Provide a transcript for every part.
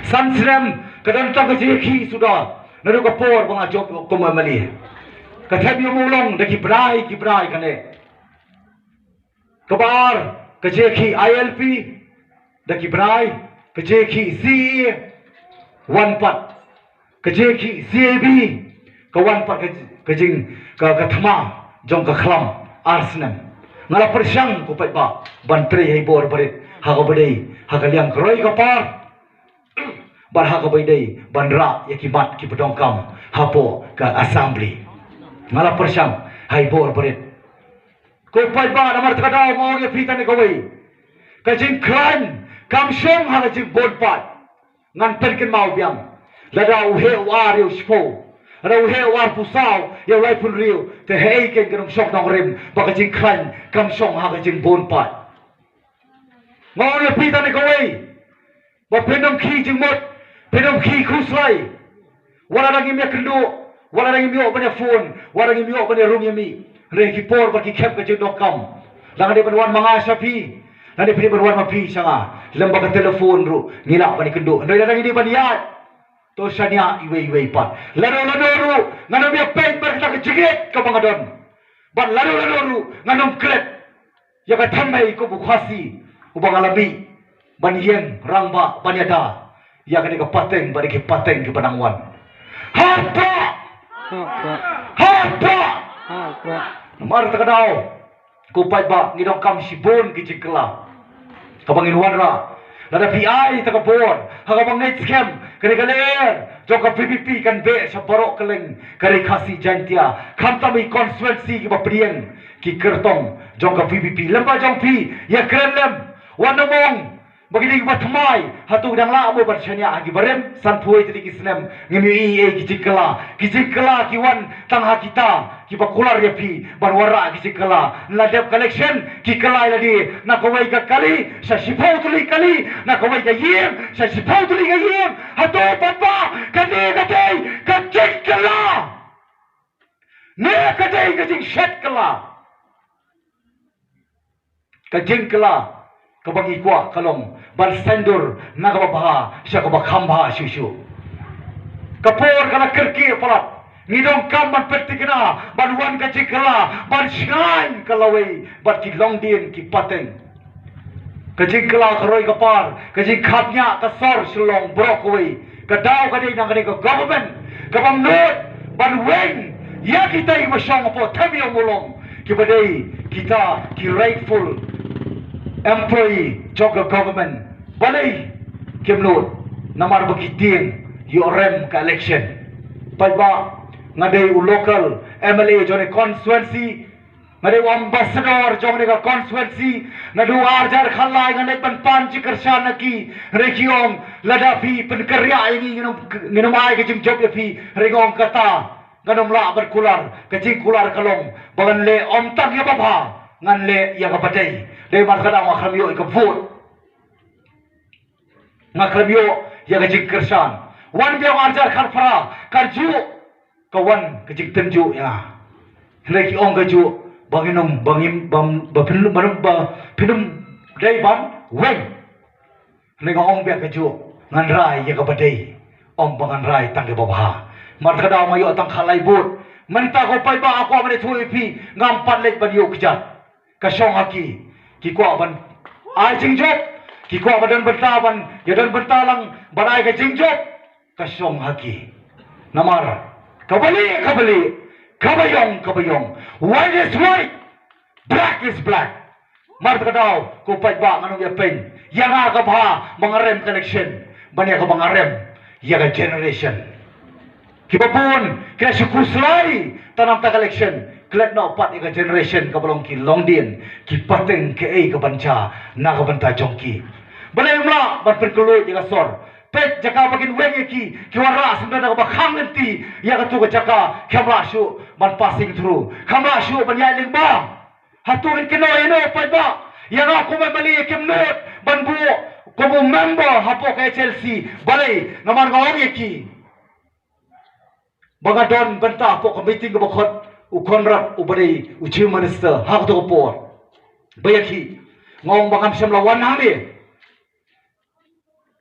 Sanslem kadang tak kejeki sudah. Lalu kapor bang ajok komamali. Kathab yung mulong daki bray kane. Kabar kejeki ILP daki bray kejeki CE 14 kejeki CAB kawan pat kejing kathma jong kaklam Arsenal. Ngala persyang ko pat ba bantri hay bor barit hagabadei hagaliang kroy kapar. Barha ka baydai bandra yakimat ki pedongkam hapo ka assembly ngala persyang hai bor berit ko pai ba namar takadaw mo ya pita ni kawai ka jing kran kam shong ha jing bon pat ngan perkin mau biang lada uhe war yo spo ra uhe war pusaw ya lai pun riu te hei ken kanong shok nong rim ba ka jing kran kam shong ha jing bon pat mo ya pita ni kawai ba pendom ki jing mot Pedom ki kuslai, wala nang imya kendo, wala nang imya banya phone, wala nang imya banya room yami. Reki por bagi kep ka jeng dokam. Lang ade banwan mga sapi, lang ade pini banwan mapi sanga. Lembag ka telefon ru, ngila bani kendo. Ndoy lang ini baniyat. To sanya iwe pat. Lado ru, nganom ya pen bar kita kejigit ka mga don. Ban lado ru, nganom kret. Ya ka thamai ko bukhasi, ubang alami. Baniyeng rangba banyada. Ya kini ke pateng, balik ke pateng ke penangwan. Harta, harta. Namar terkadau, kupai ba ngidong kam sibon kicikla. Kabangin wanra, nada PI terkabon, hagabang night scam, kini kaler, joko PPP kan be separok keleng, kari kasih jantia, kam tami konstituensi ki baprieng, ki kertong, joko PPP, lemba jong pi, ya keren lem, wanamong. Begini kita thamai hatu dang la amo bersanya agi barem sanpui tadi kisnem ngemi kijikala kiwan tangha kita ki bakular ya pi barwara kijikala ladep collection ki kalai ladi na kawai ka kali sa sipau tuli kali na kawai ka yem sa sipau tuli ka yem hatu papa kani kadai kijikala ne kadai kijik shet kala kijikala kabagi kwa kalong bal sendur nagabaha siya kabakamba susu kapor kana kerki palat ngidong kamban pertikna banwan kajikala ban shine kalaway bat ki longdin ki pateng kajikala karoy kapar kajik khapnya kasor sulong brokaway kadaw kadai nang kani government kabang not ban weng ya kita imasyong po tabi ang mulong kibadai kita ki rightful employee joga government balai kemnot namar bagiting yorem ka election paiba ngadai u local MLA jone constituency ngadai u ambassador jone ka constituency nadu arjar khalai ngadai pan chikarshan naki rekiong ladafi penkarya ini nginum ai ke jing job yafi regong kata nganom la berkular kecing kular kalong bagan le omtak ya baba ngan le ya kapadai le mar kada ma khamyo ka vote ngakramyo ya kecing kersan wan dia arjar kharfara karju kawan kecing tenju ya leki ong kaju banginum bangim bam bapinum manum ba pinum dai ban weng le ong be kaju ngan rai ya kapadai ong bangan rai tang ke baba mar kada ma yo tang khalai bot menta ko pai ba aku amane thui pi ngampat lek ban yo kejat kasong haki ki kwa ban ai jingjot ki kwa badan bertaban ya dan bertalang banai ke jingjot kasong haki namar kabali kabayong white is white black is black mar kadau ko pai ba nganu ya pen yang aga ba mangarem connection banya ka mangarem ya ka generation kibabun kaya sukuslai tanam ta collection klet no pat ika generation kabalong ki longdien ki pateng ke ei ka banca na ka banta jongki balai mla ban perkulu ika sor pet jaka bagin weng ki wara sunda na ka bakhang nanti ya ka tu ka jaka khamra shu ban passing through khamra shu ban ya ling ba hatu kin kino ino pat ba ya na ko mali kem not ban bu ko bu member hapo ka Chelsea balai naman ka ong ki bagadon banta po ka meeting ka bakot ukonrap ubadai uchi minister hak to por bayaki ngong bangam samla wan hami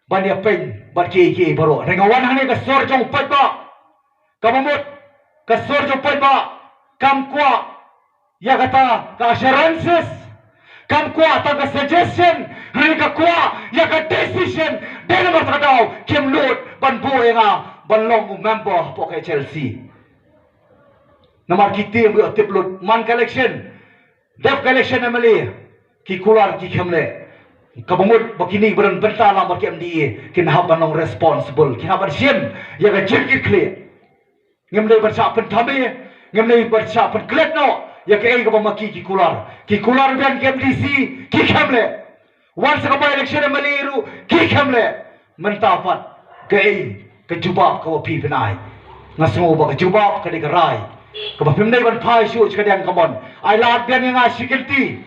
ban dia pen bat ki baro rengawan hane ka sor jong pai ba kamamut ka sor jong pai ba kam kwa ya kata ka assurances kam kwa ta ka suggestion hane ka kwa ya ka decision dena mar ta daw kim lut ban bu nga ban long member po ka Chelsea namar kiti bu tiplut man collection dev collection amali ki kular ki khamle kabumut bakini beran benta lam bakem di kin haban nong responsible kin haban siem ya ga jirki clear ngemle bersa pen thame ngemle bersa pen klet no ya ke ga bamaki ki kular ben KMDC ki khamle once ka ba election maliru ki khamle menta pat ke juba ka pi penai ngaso ba ka juba ka de rai ka ba pimdai ban phai shu ka dang kamon ai lat ben nga security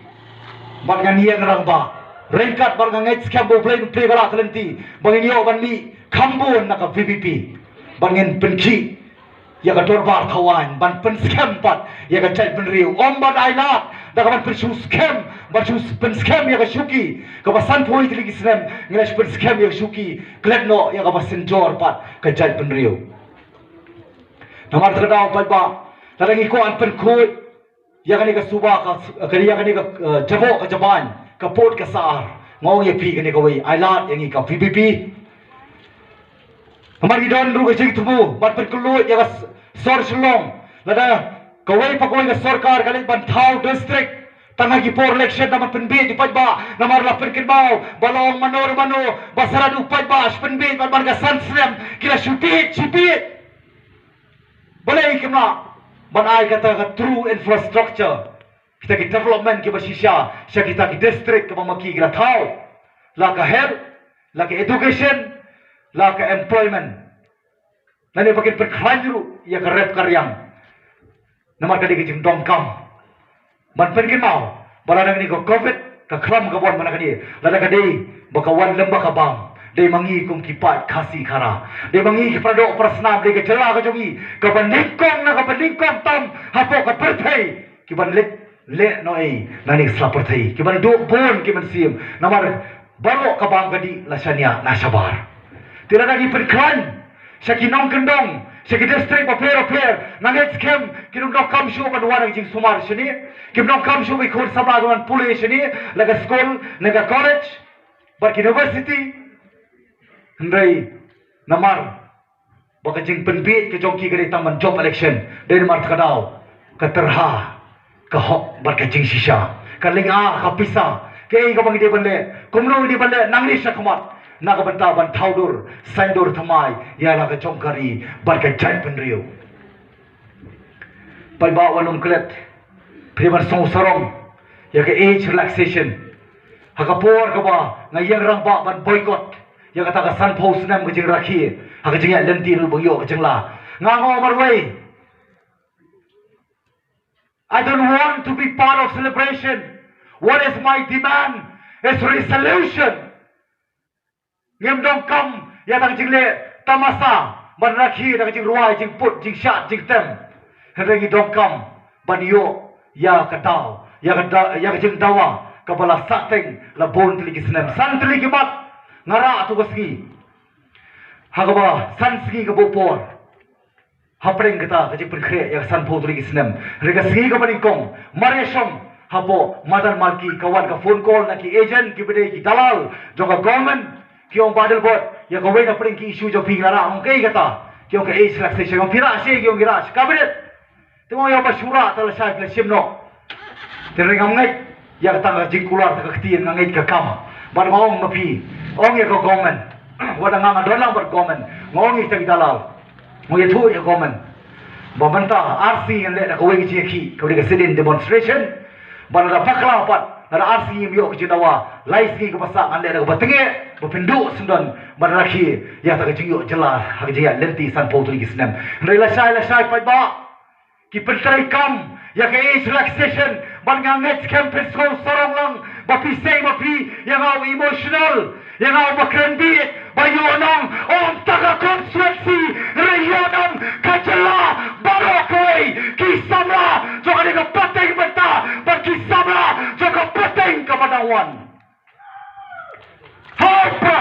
ban ga niang rang ba Rengkat barang ngait scam bo play bala talenti bangin yo banli khambun na ka VVP bangin penki ya ka dorbar thawan ban pen scam pat ya ka chai pen riu om ban ailat da ka ban pen scam ban pen scam ya ka shuki ka basan phoi tili kisram ngilash pen scam ya shuki kletno ya ka basin jor pat ka chai pen riu namar tradao pat ba tarangi ko an pen khoi ya ka ni ka suba ka kariya ka ni ka jabo ka jaban kapot kasar ngong ye pi kene kawai ailat yang ka VVP hamar idon ru ke tubu bat perkulu ya sor selong lada kawai pakoi ka sarkar kali ban thau district tanga ki por election naman penbe di pajba namar la perkin mau balong manor mano basara du pajba penbe ban ka sansrem kila chipit boleh ikna ban ai kata ka true infrastructure kita ki development ki basisya sya kita ki district ka mamaki kita tahu la ka health la ka education la ka employment nani pakin perkhanjuru ya ka rep karyang namar kadi ki jing dongkam man perkin mau baladang ni ko covid ka kram ka bon mana kadi lada kadi bakawan lembah ka bang de mangi kum ki pat khasi khara de mangi ki pradok prasnam de ke jela ka jongi ka bandingkong na ka bandingkong tam hapo ka perthai ki banlik le noi nani slapar thai ki ban do bon ki ban sim namar baro ka bang gadi lasanya na sabar tira lagi perkhan sakinong kendong saki district ba player nanget scam kinong dok kam show ban warang jing sumar sini kinong kam show bi khur sabagan police sini laga school laga college bar university ndai namar baka jing penbit ke jongki gari taman job election den mar thadau ka terha ka hok barka jing sisa ka linga ka pisa ke ga bang de bande kumno di bande nangli sakmat na ka banta ban thaudur saindur thamai ya la ka chongkari barka jai penriu pai ba wanum klet priman song sarong ya ka age relaxation ha ka por ka ba ngayang rang ba ban boycott ya ka ta ka san post nam ka jing rakhi ha ka jing ya lenti ru bang yo ka jing la ngo marwai I don't want to be part of celebration. What is my demand? Is resolution. Ngem dong kam ya tang jing le tamasa ban rakhi tang jing ruai jing put jing shat jing tem. Hengi dong kam ban yo ya ka taw ya ka jing dawa ka bala sateng la bon tli ki snem san tli ki mat ngara tu kaski. Hagaba san ski ka bopor. Hapring kita kaji perkre yang san po tuli kisnem rega segi ka maningkong maresom hapo madan malki kawan ka phone call na ki agent ki bede ki dalal jonga government ki ong badal bot ya ko wena pring ki issue jo pingara ong kai kata ki ong ka age relaxation ong pira se ki ong gira kabinet temo ya basura tal sa ka simno tere ngai ya kata jingkular ta ktiin ngai ka kam bar maong mapi ong ya ko government wada nganga dolang bar government ngong i ta dalal Mungkin tu ya komen. Babanta RC yang lek nak kawin ki kau dek sedin demonstration. Bana da pakla pat. Ada RC yang biok kejenawa. Lais ki kepasak ande nak batenge. Bapinduk sendon. Bana rakhi ya tak kejiyok jelas. Hak jaya lenti san pau tu lagi senam. Rela sai pat ba. Ki pentrai kam ya ke age relaxation. Ban nganget campus ko sorong lang. Bapi say bapi yang au emotional. Yang au bakran bi. Bayonong om taga konstitusi regionam kacela barokoi kisamla jika dia peteng beta berkisamla jika peteng kepada wan harpa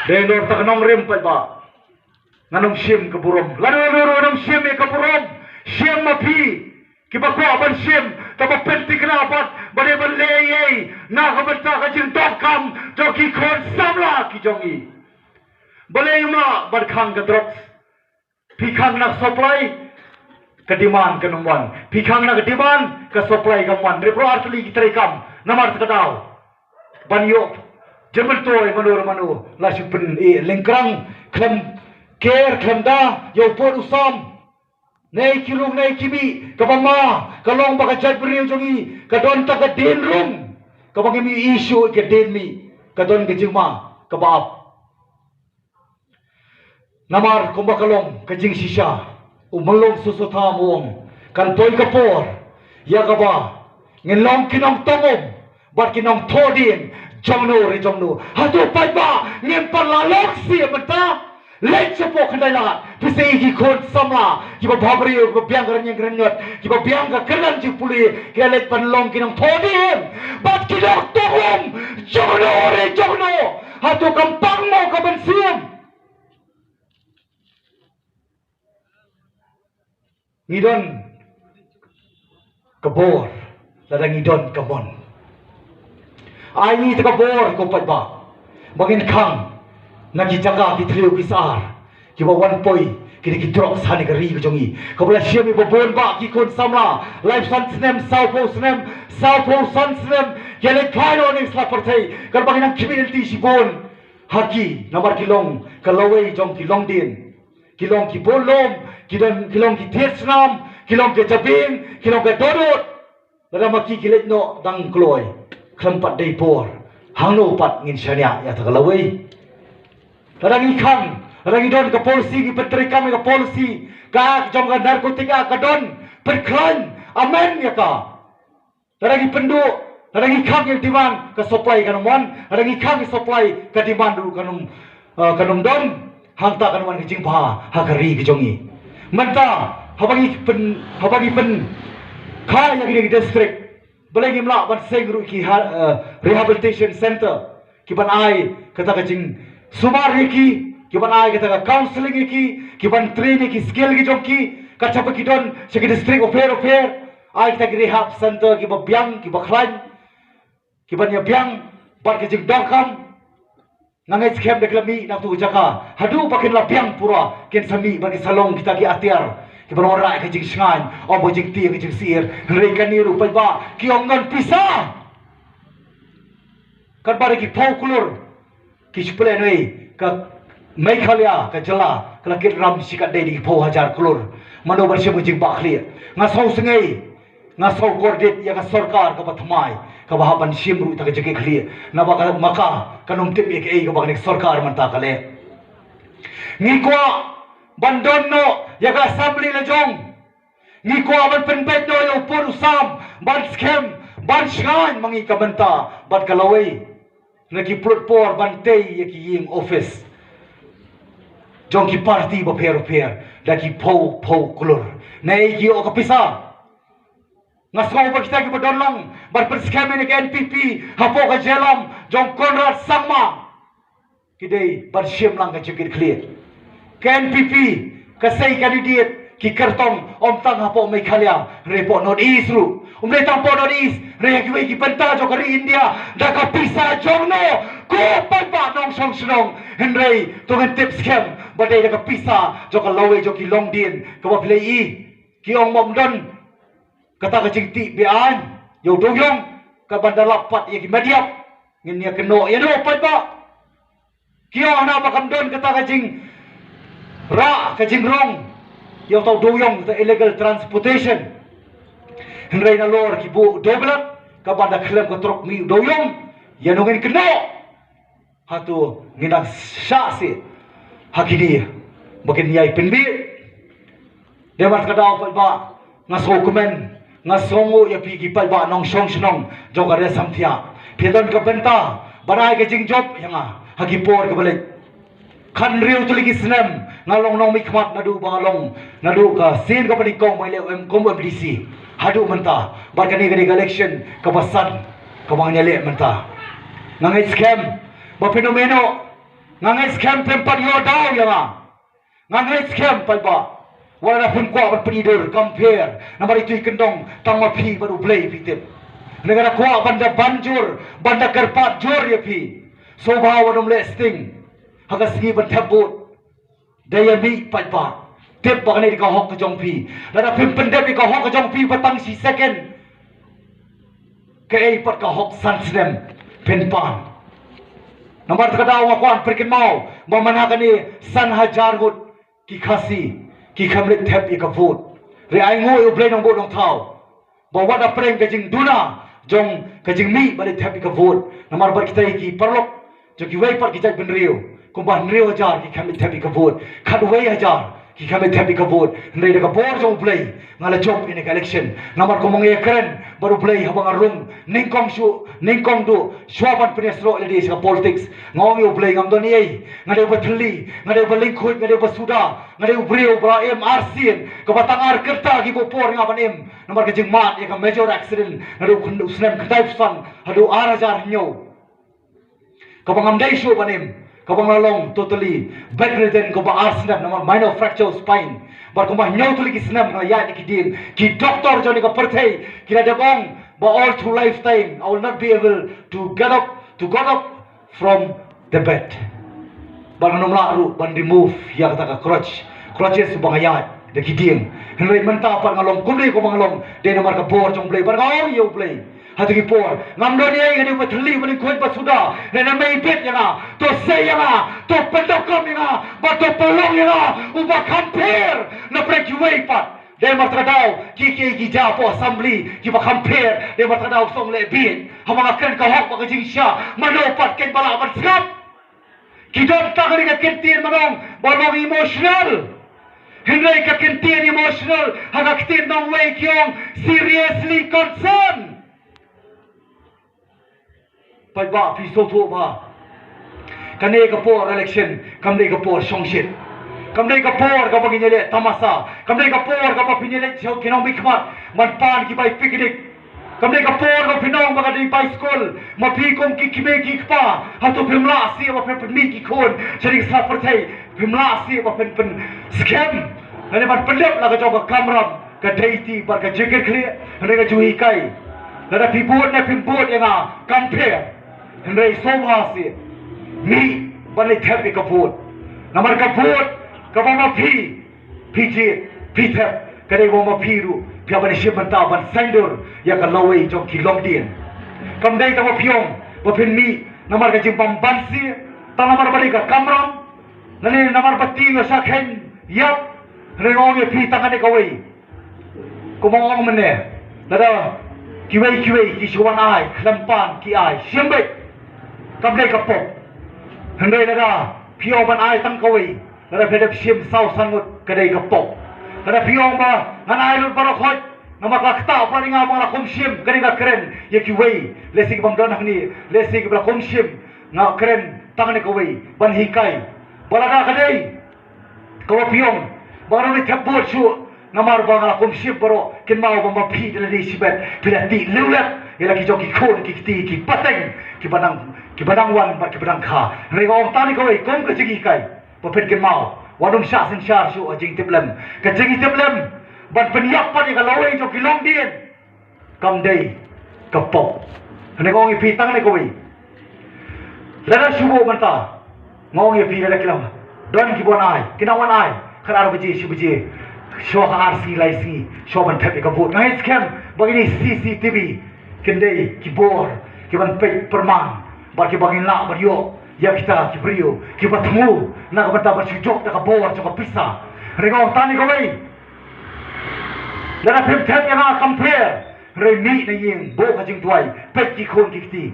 Lord tak nong rim pa ba. Nganong siyem kaburom. Lalo nong siyem e kaburom. Siyem mapi. Kiba ko aban siyem. Tapa penti kerabat. Bade ban leyey. Nakabanta ka jing .com. Joki kon samla ki jongi. Balay ma barkhang ka drops. Pikang nak supply. Kediman kanumwan. Pikang nak kediman. Ka supply kamwan. Repro artli kita rekam. Namar tekadaw. Banyo. Jerman toy manu. Lasipin lengkrang. Klem. Care kanda yo por usam nei kilung nei kibi kabama kalong baka jad beriu jongi kadon ta ka den rum kabang mi issue ke den mi kadon ke jingma kabab namar kumba kalong kajing sisa umalong susutha muong kan toy kapor ya kaba ngelong kinong tongom bat kinong thodin jongno re jongno hatu pai ba ngem parlalok si mata Let's support kendala. Bisa iki kon sama. Kiba babri ko biang garanya granot. Kiba biang ka kanan ji puli. Kelet panlong kinong thodin. Bat kidok togom. Jogno. Hatu kampang mo ka bensiam. Ngidon kabor. Ladang ngidon kamon. Ai ta kabor ko patba. Bangin kang Nagi jaga kitriu kisar kiba wan poi kini kidrok sani kari kejongi kabula siami bobon ba kikon samla live sun snem saupo sun snem yale kaino ni slapertai karbagi nang community sibon haki namar kilong kalawai jong kilong din kilong ki bolom kilong ki tesnam kilong ke jabing kilong ke dodot ladamaki kilet no dang kloy krampat dei por hangno pat ngin syania ya takalawai Rangi kang, rangi don ke polisi, ki petri kami ke polisi, ka jom ka narkotika ka don, perklan, amen ya ka. Rangi pendu, rangi kang yang diman ke supply kanum wan, rangi kang supply ke diman dulu kanum don, hangta kanum wan ke jingpa, hakari ke jongi. Menta, habagi pen, kaya gini district, belagi melak ban sengru ki rehabilitation center, ki ban ai kata kajing. Sumar ki kiban ay kita counseling ki kiban training ki skill ki jongki kacapa ki don segi district affair ay kita rehab center ki babyang ki baklan kiban ya byang bar ki jing dokam nangai scam deklami nak tu jaka hadu pakin la byang pura ken sami bagi salong kita ki atiar kiban ora ki jing sngan o bo jing ti ki jing sir rekan ni rupai ba ki ongan pisah kan bar ki folklore Kisipulai noi ka Meghalaya ka jala kelakit ram sikat dei di po hajar klur mano bersih mujing bakli ngasau sengai ngasau kordit ya ka sarkar ka patmai ka bahaban simru ta ka jege khli na ba maka kanum tip ek ei ka ba sarkar man ta kale ngikwa bandon no ya ka assembly la jong ngikwa ban penpet no yo por usam ban scam ban shan mangi ka banta bat kalawai Nagi plot por bantay yaki ying office. Jong ki party ba pero daki po kulur. Nay ki o kapisa. Ngasko ba kita ki badonlang bar perskame ni NPP hapo ka jelam jong Conrad Sangma. Kidai bar shim lang ka chikit clear. Ka NPP ka say candidate ki kartong om tang hapo Meghalaya repo not east ru. Umre tampo not east re ki banta jo kari India da ka pisa jong no ko pa nong song snong henrei to ngan tip scam badai da ka pisa jo ka lawe jo ki long din ka ba play ki ong mom don kata ka jingti bian yo doyong ka banda lapat ye ki mediap ngin ya keno ya no pa ki ong na ba kam don kata ka jing ra ka jing rong yo to doyong the illegal transportation Henry na lor ki bu doblat ka banda klem ko trok mi doyong ya no ngin keno hatu nginak syasi hakini bakin yai penbi demat kada ba ngaso komen ngasongo ya pigi pa ba nong song snong jogare samthia pedon ka benta barai ke jingjob yanga hagi por ka balik kan riu tuligi snem ngalong nong mikmat nadu bangalong nadu ka sin ka panikong mai le kom MDC hadu menta barkani gani election ka basan ka bangnya le menta nangai scam ba fenomeno ngangai scam tempat yo daw yang ngangai scam pai ba wala pun kwa ban penidur compare namar itu kendong tang ma phi baru play fitem negara kwa banda banjur banda kerpat jor ya phi sobha wadum le sting haga sigi ban thabut daya mi pai ba tep ba ni ka hok ka jong phi lada pim pendep ni ka hok ka jong phi batang si second ke ei pat ka hok san snem pen pan namar kada wa kwan perkin mau mamanakan ni san hajar gut ki khasi ki khamlet thep ka vote re ai ngo u blai nong bo nong thau bo wada preng ka jing duna jong ka jing mi bale thep ka vote namar bar kita ki parlok jo ki wei par ki jai ben rio ko ban rio hajar ki khamlet thep ka vote khat wei hajar ki khamlet thep ka vote ndai da ka bor jo blai ngala job in election namar ko mong ye kren baru blai habang arung ningkong du swaban penesro le di politics ngong yu blai ngam doni ei ngade bathli ngade baling khut ngade basuda ngade brio bra MRC ko batang ar kerta gi bo por ngaban em namar ke jing mat ya ka major accident ngade khun usnem khatai fan hadu ar hajar nyo ko bangam dai shu banem ko bang lalong totally bedridden ko ba ar snap namar minor fracture spine bar ko ma nyaw tuli ki snap na ya ki din ki doctor joni ko perthei ki na debong but all through lifetime I will not be able to got up from the bed bar nom la ru ban remove ya kata ka crutches bang ya de ki din henry menta par ngalong kumri ko mangalong de nomor ka bor jong play bar ngau yo play hatu ki por ngam do ni ngani bathli bani khoi basuda ne na mai pet ya to say ya to pendokom ya ba to pelong ya uba compare na break you way pat de matradao ki ja po assembly ki ba compare de matradao song le bin hamanga ken ka hok ba jing sha mano pat ken bala ban skap ki dom tagari ka kentin manong bolong emotional henry ka kentin emotional haga kentin nong way kyong seriously concerned pai ba pi so tho ba kane ka por election kamne ka por songshit kamne ka por ka bagi nyele tamasa kamne ka por ka ba pinyele chho kinong bikmat man pan ki bai picnic kamne ka por ka pinong ba di bai school ma pi kom ki kibe ki pa hatu pimla si ba pen mi ki khon chari sa parthai pimla si ba pen scam ane man pendep la ka jog ka kamram ka deiti par ka jikir khli ane ka jui kai lada pi bot na pim bot ya compare henry sobha si mi bani thep ka bot namar ka bot ka ba phi thep kare bo ma phi ru pya bani shibanta ban sandur ya ka lawai jong ki long dien kam dai ta ma phiong bo phin mi namar ka jimbam ban si ta namar bali ka kamram nani namar batti yo sa khen yap rengong ye phi tangane ka wei ko mong mane lada kiwei ki shuan ai klampan ki ai siambai kam dai ka pok hendai lada pio ban ai tang kawai lada pedap sim sau sangut kadai ka pok lada pio ba ngan ai lut bara khoi nama ka kta paling ngam la khom sim kadai ka kren ye kiwei lesik bang don ni lesik bla khom sim nga kren tang ne kawai ban hikai balada kadai ko piong baru ni thabot shu namar bang la khom sim baro kin mau ba ma phi de ni sibet pilati lulat yela ki joki khon ki ti ki pateng ki badang wan ba ki badang kha regong tani ko ei kom ka jigi kai pa phet kin mau wadum sha sin sha shu ajing tiblem ka jigi tiblem ban penyak pa ni ka lawai jo ki long dien kam dei ka pok regong i phi tang ne ko ei lada shubo manta ngong i phi lada kilam don ki bon ai kinawan ai khara baji shubaji show RC laisi show ban thapi ka vote ngai scam bagini CCTV kendai ki bor ki ban pe perman bar ki bagin la bar yo ya kita ki brio ki batmu na ka bata bar sujok na ka bor ka pisa regong tani ko wei lana pem thap ya compare re mi na yin bo ka jing tuai pe ki khon ki ti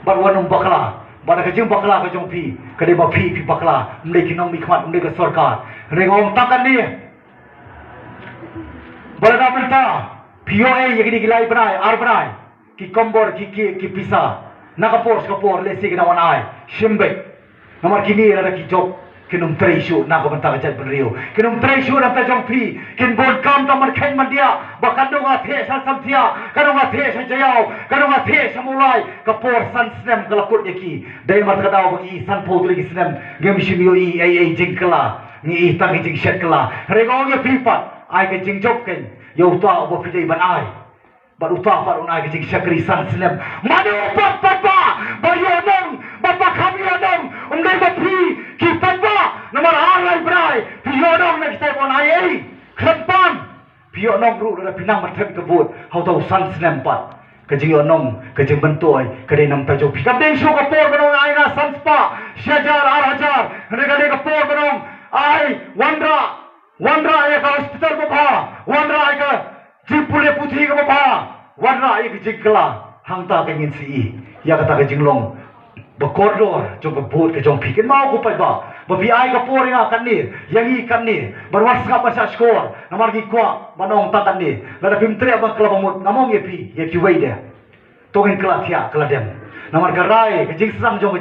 bar wanum bakla bar ka jing bakla ka jong pi ka de ba pi bakla mle ki nong mi khmat mle ka sarkar regong takan ni balada menta POA yegini gilai banai ar banai ki kombor ki pisa nakapor le sigi na wanai shimbe namar kini ada ki job kinum treisu na ko bantang cat penriu kinum treisu na pejong pi kin bon kam tam man khen man dia bakan dong athe san sam thia kanong athe sa jayau kanong athe sa mulai kapor san snem kalakut yaki dai mat kadau bagi san po tu lagi snem game shimio I ai jingkala ni tang jing shet kala regong ya pipat ai ke jing job ken yo ta bo pidai ban ai baru ta baru ai ke jing sakri san snem manu papa bayo nong bapa kami nong umdai bapi kita ba nomor alai brai pio nong na kita bon ai khampan pio nong ru da pinang mathem kebut hau tau san snem pat kejing nong kejing bentoi kedai nam tajo pikap deng shu kapor kanong ai na san spa syajar arajar negale kapor kanong ai wandra ai ka hospital bapa wandra ai ka jipule puthi ka bapa wandra ai ka jingkla hangta ka ngin si ya kata ka jinglong ba koridor jong bot ke jong pikin mau ko pai ba pi ai ka por nga kan ni yangi kan ni barwas ka pasha skor namar gi kwa manong ta kan ni la pim tre ba kla bamut namong ye pi wei de to gen kla thia kla dem namar ka rai ka jing sang jong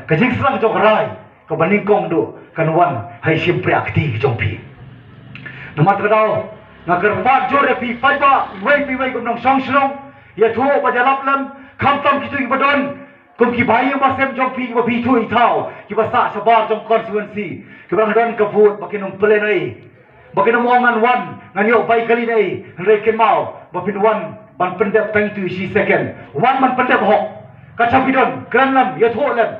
ka jing sang jong rai ka baning kong do kan wan hai sim pre akti jong pi namar ka dau na ker pat jore pi pai ba wei kum nong song shlong ye thu ba jalap lam kham tam ki tu badon kum ki bai ma sem jong pi ba pi thui thau ki ba sa sabar jong constituency ki bang don ka vote bakinong plen ai bakinong ongan wan ngan yo bai kali nei re ken mau ba pin wan ban pendep tang tu si second wan man pendep hok ka chapidon kran lam ye tho lam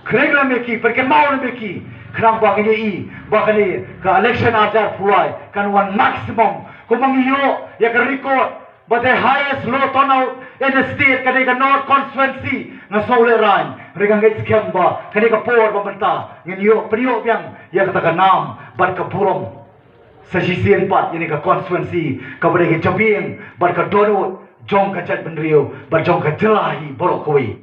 khreng lam ki per ken mau lam ki khrang ba ni ba kani ka election ajar puai kan wan maximum kumang yo ya ka record but the highest low turnout in the state kanika north constituency na sole rain regang gets kemba kanika por babanta ngin yo priyo byang ya kata nam bar ka purom sa sisien pat yani ka constituency ka bade ke chaping bar ka donut jong ka chat benrio bar jong ka tilahi borok koi